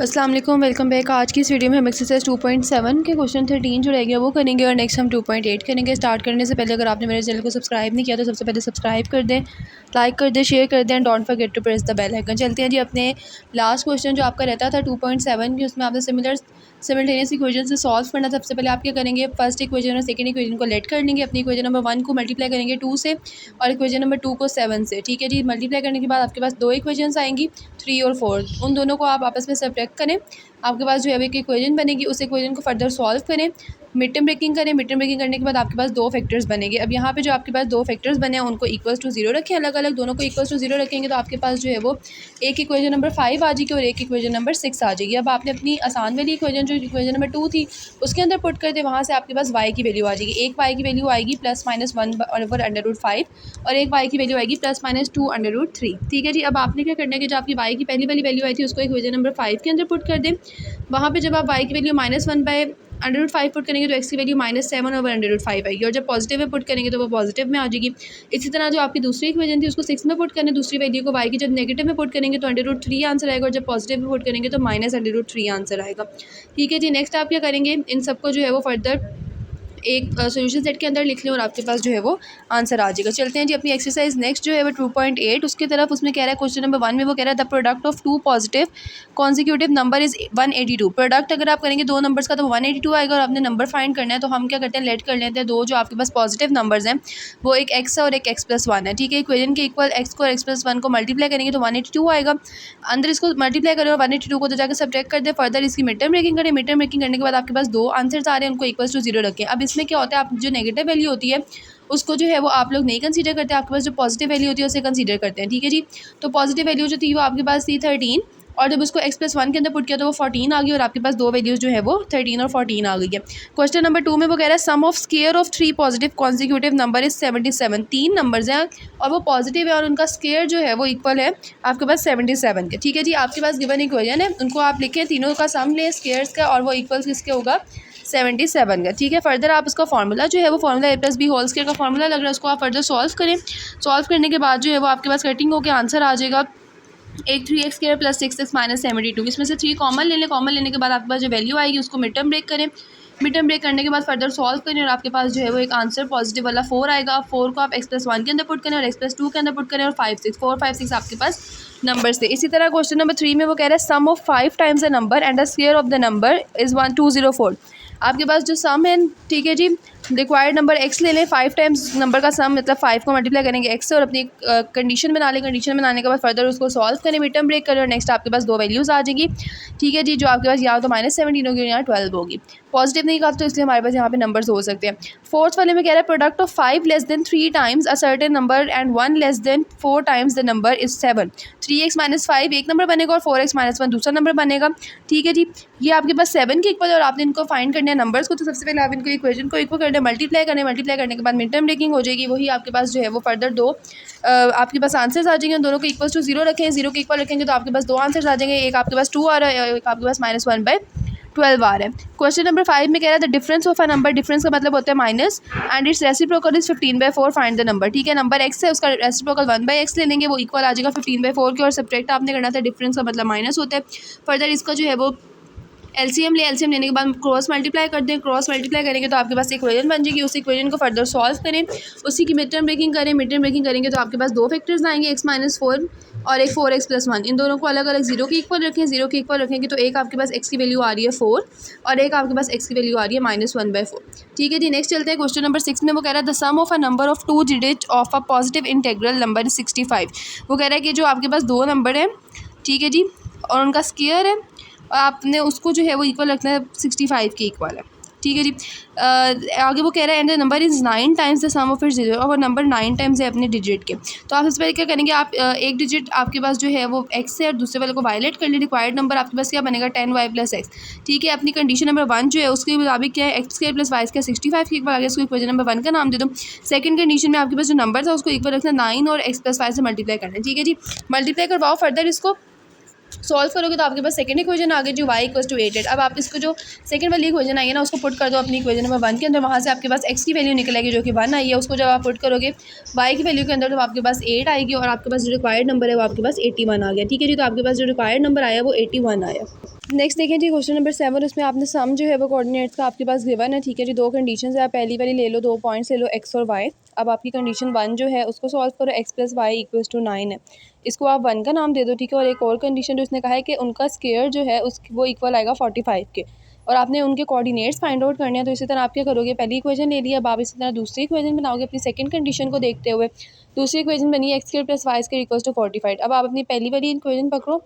अस्सलाम वालेकुम, welcome back. आज की इस वीडियो में हम एक्सरसाइज 2.7 के क्वेश्चन 13 जो रहेंगे वो करेंगे और नेक्स्ट हम 2.8 करेंगे। स्टार्ट करने से पहले अगर आपने मेरे चैनल को सब्सक्राइब नहीं किया तो सबसे पहले सब्सक्राइब कर दें, लाइक कर दें, शेयर कर दें and don't forget to press the bell icon. चलते हैं जी अपने लास्ट क्वेश्चन जो आपका रहता था 2.7 की, उसमें आपने सिमिलटेनियस इक्वेशन से सॉल्व करना। सबसे पहले आप क्या करेंगे, फर्स्ट इक्वेशन और सेकंड इक्वेशन को लेट कर लेंगे। अपनी इक्वेशन नंबर 1 को मल्टीप्लाई करेंगे 2 से और इक्वेशन नंबर 2 को 7 से। ठीक है जी, मल्टीप्लाई करने के बाद आपके पास दो इक्वेशंस आएंगी 3 और 4। उन दोनों को आप आपस में सब्ट्रैक्ट करें, आपके पास जो है एक इक्वेशन बनेगी। उस इक्वेशन को फर्दर सॉल्व करें, मिड टर्म ब्रेकिंग करें। मिड टर्म ब्रेकिंग करने के बाद आपके पास दो फैक्टर्स बनेंगे। अब यहाँ पे जो आपके पास दो फैक्टर्स बने हैं उनको इक्वल्स टू 0 रखें, अलग अलग दोनों को इक्वल्स टू 0 रखेंगे तो आपके पास जो है वो एक इक्वेशन नंबर 5 आ जाएगी और एक इक्वेशन नंबर 6 आ जाएगी। अब आपने अपनी आसान वाली इक्वेशन जो इक्वेशन नंबर 2 थी उसके अंदर पुट कर दे, वहाँ से आपके पास y की वैल्यू आ जाएगी। एक y की वैल्यू आएगी +-1/√5 और एक y की वैल्यू आएगी +-2/√3। ठीक है जी, अब आपने क्या करना है कि जो आपकी y की पहली वाली वैल्यू आई थी उसको इक्वेशन नंबर 5 के अंदर पुट कर दें। वहाँ पे जब आप y की वैल्यू -1/√5 पुट करेंगे तो x की वैल्यू -7/√5 आएगी और जब पॉजिटिव में पुट करेंगे तो वो पॉजिटिव में आ जाएगी। इसी तरह जो आपकी दूसरी इक्वेशन थी उसको 6 में पुट करने, दूसरी वैल्यू को y की जब नेगेटिव में पुट करेंगे तो √3 आंसर आएगा और जब पॉजिटिव में पुट करेंगे तो -√3 आंसर आएगा। ठीक है जी, नेक्स्ट आप क्या करेंगे, इन सबको जो है वो फर्दर एक सोल्यूशन सेट के अंदर लिख लें और आपके पास जो है वो आंसर आ जाएगा। चलते हैं जी अपनी एक्सरसाइज नेक्स्ट जो है वो 2.8 उसकी तरफ। उसमें कह रहा है क्वेश्चन नंबर 1 में वो कह रहा है the product of two positive consecutive number is 182। Product अगर आप करेंगे दो नंबर्स का तो 182 आएगा और आपने नंबर फाइंड करना है तो हम क्या करते हैं, लेट कर लेते हैं दो जो आपके पास पॉजिटिव नंबर्स हैं वो एक x है और एक x+1 है। ठीक है, इक्वेशन के इक्वल x को और x+1 को मल्टीप्लाई करेंगे तो 182 आएगा। अंदर इसको मल्टीप्लाई करें और 182 को तो जाकर सब्ट्रैक्ट कर दे, फर्दर इसकी मिड टर्म ब्रेकिंग करें। मिड टर्म ब्रेकिंग करने के बाद आपके पास दो आंसर्स आ रहे हैं, उनको इक्वल्स टू 0 रखें। अब इसमें क्या होता है, आप जो नेगेटिव वैल्यू होती है उसको जो है वो आप लोग नहीं कंसीडर करते, आपके पास जो पॉजिटिव वैल्यू होती है उसे कंसीडर करते हैं। ठीक है जी, तो पॉजिटिव वैल्यू जो थी वो आपके पास थी 13 और जब उसको x+1 के अंदर पुट किया तो वो 14 आ गई और आपके पास दो वैल्यूज़ जो है वो 13 और 14 आ गई है। क्वेश्चन नंबर 2 में वो कह रहा है sum of square of 3 positive consecutive number is 77। 3 numbers हैं और वो पॉजिटिव है और उनका स्क्वायर जो है वो इक्वल है आपके पास 77 के। ठीक है जी, आपके पास गिवन इक्वेशन है, उनको आप लिखें, तीनों का सम लें स्क्वायर्स का और वो इक्वल्स किसके होगा, 77 का। ठीक है, फर्दर आप उसका फार्मूला जो है वो फार्मूला a+b होल स्क्वायर का फार्मूला लग रहा है, उसको आप फर्दर सॉल्व करें। सॉल्व करने के बाद जो है वो आपके पास कटिंग होकर आंसर आ जाएगा एक 3x² + 6x - 72। इसमें से 3 कॉमन ले लें। कॉमन लेने के बाद आपके पास जो वैल्यू आएगी उसको मिड टर्म ब्रेक करें। मिड टर्म ब्रेक करने के बाद फर्दर सॉल्व करें और आपके पास जो है वो एक आंसर पॉजिटिव वाला 4 आएगा। 4 को आप x+1 के अंदर पुट करें और x+2 के अंदर पुट करें और 5 6 4 5 6 आपके पास नंबर्स थे। इसी तरह क्वेश्चन नंबर 3 में वो कह रहा है sum of 5 times the number and the square of the number is 1204। आपके पास जो सम है, ठीक है जी, रिक्वायर्ड नंबर x ले लें। 5 टाइम्स नंबर का सम मतलब 5 को मल्टीप्लाई करेंगे x से और अपनी कंडीशन बना लें। कंडीशन बनाने के बाद फर्दर उसको सॉल्व करें, मिड टर्म ब्रेक करें और नेक्स्ट आपके पास दो वैल्यूज़ आ जाएंगी। ठीक है जी, जो आपके पास या तो -17 होगी या 12 होगी। पॉजिटिव नहीं कहा तो इसलिए हमारे पास यहाँ पे नंबर्स हो सकते हैं। फोर्थ वाले में कह रहा है product of 5 less than 3 times a certain number and 1 less than 4 times the number is 7। 3x - 5 एक नंबर बनेगा और 4x - 1 दूसरा नंबर बनेगा। ठीक है जी, ये आपके पास 7 के इक्वल है और आपने इनको फाइंड करना है नंबर्स को। तो सबसे पहले आप इनको इक्वेशन को इक्वल करना है, मल्टीप्लाई करना है। मल्टीप्लाई करने के बाद मिड टर्म ब्रेकिंग हो जाएगी, वही आपके पास जो है वो फर्दर दो आपके पास आंसर्स आ जाएंगे। दोनों को इक्वल टू 0 रखें, 0 के इक्वल रखेंगे तो आपके पास दो आंसर्स आ जाएंगे, एक आपके पास 2 आ रहा है, एक आपके पास -1/12 आ रहा है। क्वेश्चन नंबर 5 में कह रहा है the difference of a number, difference का मतलब होता है minus, and it's reciprocal is 15/4, find the number. ठीक है, नंबर x है, उसका रेसिप्रोकल 1/x ले लेंगे, वो इक्वल आ जाएगा 15/4 के और सब्ट्रैक्ट आपने करना था, डिफरेंस का मतलब माइनस होता है। फर्दर इसका जो है वो एलसीएम लेने के बाद क्रॉस मल्टीप्लाई कर दें। क्रॉस मल्टीप्लाई करेंगे तो आपके पास इक्वेशन बन जाएगी, उस इक्वेशन को फर्दर सॉल्व करें, उसी की मिड टर्म ब्रेकिंग करें। मिड टर्म ब्रेकिंग करेंगे तो आपके पास दो फैक्टर्स आएंगे, x - 4 और एक 4x+1। इन दोनों को अलग अलग 0 के इक्वल रखें। 0 के इक्वल रखेंगे तो एक आपके पास x की वैल्यू आ रही है 4 और एक आपके पास x की वैल्यू आ रही है -1/4। ठीक है जी, नेक्स्ट चलते हैं क्वेश्चन नंबर 6 में। वो कह रहा है the sum of a number of 2 digit of a positive integral number is 65। वो कह रहा है कि जो आपके पास दो नंबर हैं, ठीक है जी, और उनका स्क्वायर है और आपने उसको जो है वो इक्वल रखना है 65 के इक्वल है। ठीक है जी, आगे वो कह रहा है and the number is 9 times the sum of its digit, और नंबर 9 टाइम्स है अपने डिजिट के। तो आप सबसे पहले क्या करेंगे, आप एक डिजिट आपके पास जो है वो x है और दूसरे वाले को वायलेट कर लें। रिक्वायर्ड नंबर आपके पास क्या बनेगा, 10y + x। ठीक है, अपनी कंडीशन नंबर 1 जो है उसके मुताबिक क्या है, x² + y² 65 के इक्वल आ गया, उसको इक्वेशन नंबर 1 का नाम दे दो। सेकंड कंडीशन में आपके पास जो नंबर था उसको इक्वल रखना 9 और x + y से मल्टीप्लाई करना है। ठीक है जी, मल्टीप्लाई करवाओ फर्दर इसको सॉल्व करोगे तो आपके पास सेकंड इक्वेशन आ गई जो y इक्वल टू 8 है। अब आप इसको जो सेकंड वाली इक्वेशन आई है ना उसको पुट कर दो अपनी इक्वेशन नंबर 1 के अंदर, वहाँ से आपके पास x की वैल्यू निकलेगी जो कि 1 आई है। उसको जब आप पुट करोगे y की वैल्यू के अंदर तो आपके पास 8 आएगी और आपके पास जो रिक्वायर्ड नंबर है वो आपके पास 81 आ गया। ठीक है जी, तो आपके पास जो रिक्वायर्ड नंबर आया वो 81 आया। नेक्स्ट देखें जी क्वेश्चन नंबर 7, उसमें आपने सम जो है वो कोऑर्डिनेट्स का आपके पास गिवन है। ठीक है जी, दो कंडीशंस है, आप पहली वाली ले लो, 2 पॉइंट्स ले लो x और y। अब आपकी कंडीशन 1 जो है उसको सॉल्व करो, x plus Y equals to 9 है, इसको आप 1 का नाम दे दो। ठीक है, और एक और कंडीशन जो उसने कहा है कि उनका स्क्वायर जो है उस वो इक्वल आएगा 45 के, और आपने उनके कोऑर्डिनेट्स फाइंड आउट करने हैं। तो इसी तरह आप क्या करोगे, पहली इक्वेशन ले लिया, अब आप इसी तरह दूसरी इक्वेशन बनाओगे अपनी सेकंड कंडीशन को देखते हुए। दूसरी इक्वेशन बनी X square plus Y square equals to 45। अब आप अपनी पहली वाली इक्वेशन पकड़ो,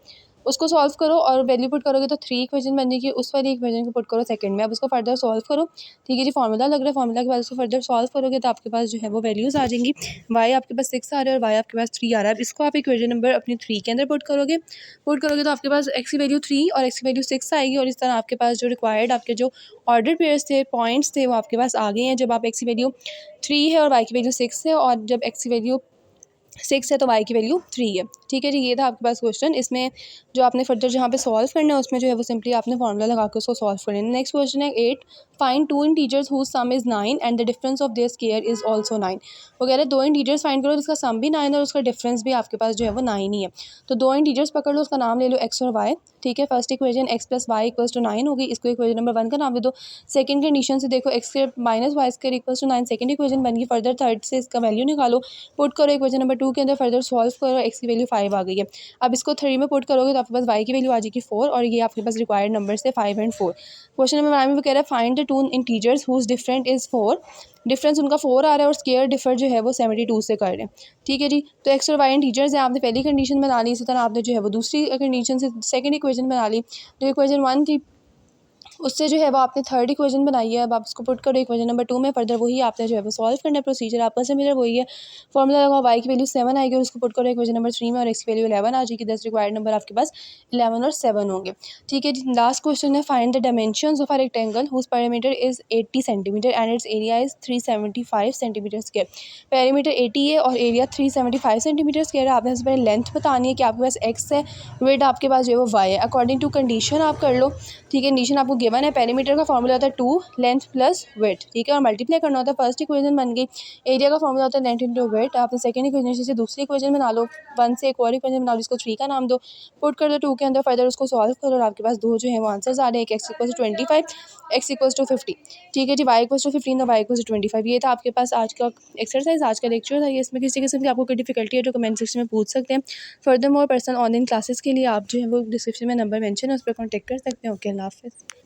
उसको सॉल्व करो और वैल्यू पुट करोगे तो 3 इक्वेशन बनेगी, उस वाली इक्वेशन को पुट करो सेकंड में। अब उसको फर्दर सॉल्व करो। ठीक है जी, फार्मूला लग रहा है, फार्मूला के बाद उसको फर्दर सॉल्व करोगे तो आपके पास जो है वो वैल्यूज़ आ जाएंगी। y आपके पास 6 आ रहा है और y आपके पास 3 आ रहा है। अब इसको आप इक्वेशन नंबर अपनी 3 के अंदर पुट करोगे तो आपके पास x की वैल्यू 3 और x की वैल्यू 6 आएगी, और इस तरह आपके पास जो रिक्वायर्ड आपके जो ऑर्डर पेयर्स थे, पॉइंट्स थे, वो आपके पास आ गए हैं। जब आप x की वैल्यू 3 है और y की वैल्यू 6 है, और जब x की वैल्यू 6 है तो y की वैल्यू 3 है। ठीक है जी, ये था आपके पास क्वेश्चन। इसमें जो आपने फर्दर जहाँ पे सॉल्व करना है उसमें जो है वो सिंपली आपने फार्मूला लगा के उसको सॉल्व करना है। नेक्स्ट क्वेश्चन है 8, find 2 integers whose sum is 9 and the difference of their square is also 9। वो कह रहे हैं 2 इंटीजर्स फाइंड करो जिसका सम भी 9 है और उसका डिफरेंस भी आपके पास जो है वो 9 ही है। तो 2 इंटीजर्स पकड़ लो, उसका नाम ले लो x और y। ठीक है, first equation x plus Y equals to 9 होगी, इसको इक्वेशन नंबर 1 का नाम दे दो। सेकंड कंडीशन से देखो x square minus Y square equals to 9, second equation बन गई। फर्दर थर्ड से इसका वैल्यू निकालो, पुट करो इक्वेशन नंबर 2 के अंदर, फर्दर सॉल्व करो, x की वैल्यू 5 आ गई है। अब इसको 3 में पुट करोगे तो आपके पास y की वैल्यू आ जाएगी 4, और ये आपके पास रिक्वायर्ड नंबर से 5 एंड 4। क्वेश्चन नंबर 9 में वो कह रहा है find the 2 integers whose different is 4। Difference उनका 4 आ रहा है और स्क्वायर डिफर जो है वो 72 से कर रहे हैं। ठीक है जी, तो x और y इंटीजर्स है, आपने पहली कंडीशन बना ली, इसी तरह आपने जो है वो दूसरी कंडीशन से सेकंड इक्वेशन बना ली। जो इक्वेशन 1 थी उससे जो है वो आपने थर्ड इक्वेशन बनाई है। अब आप इसको पुट करो इक्वेशन नंबर 2 में, फर्दर वही आपने जो है वो सॉल्व करना है। प्रोसीजर आपका सिमिलर वही है, फॉर्मूला लगा, y की वैल्यू 7 आएगी और उसको पुट करो इक्वेशन नंबर 3 में, और x की वैल्यू 11 आ जाएगी। 10 रिक्वायर्ड नंबर आपके पास 11 और 7 होंगे। ठीक है जी, लास्ट क्वेश्चन है find the dimensions of a rectangle whose perimeter is 80 centimetre and its area is 375 centimetre square. Perimeter 80 है और एरिया 375 सेंटीमीटर स्क्वायर है। आपने सबसे पहले लेंथ बतानी है कि आपके पास x है, विड्थ आपके पास जो है वो y है। अकॉर्डिंग टू कंडीशन आप कर लो। ठीक है, कंडीशन आपको गिवन है, पेरीमीटर का फॉर्मूला होता है 2 लेंथ प्लस विड्थ। ठीक है, और मल्टीप्लाई करना होता है, फर्स्ट इक्वेशन बन गई। एरिया का फॉर्मूला होता है लेंथ इंटू विड्थ। आपने सेकंड इक्वेशन से दूसरी इक्वेशन बना लो, 1 से एक और इक्वेशन बना लो, जिसको 3 का नाम दो, पुट कर दो 2 के अंदर, फर्दर उसको सॉल्व करो और आपके पास दो जो है वो आंसर्स आ रहे हैं, x equal to 25, x equal to 50। ठीक है जी, y इक्वल टू 15 और y इक्वल टू 25। ये था आपके पास आज का एक्सरसाइज, आज का लेक्चर था ये। इसमें किसी किस्म की आपको कोई डिफिकल्टी है तो कमेंट सेक्शन में पूछ सकते हैं। Further more personal online classes के लिए आप जो है वो डिस्क्रिप्शन में नंबर मेंशन है, उस पर कॉन्टैक्ट कर सकते हैं। ओके, अल्लाह हाफ़िज़।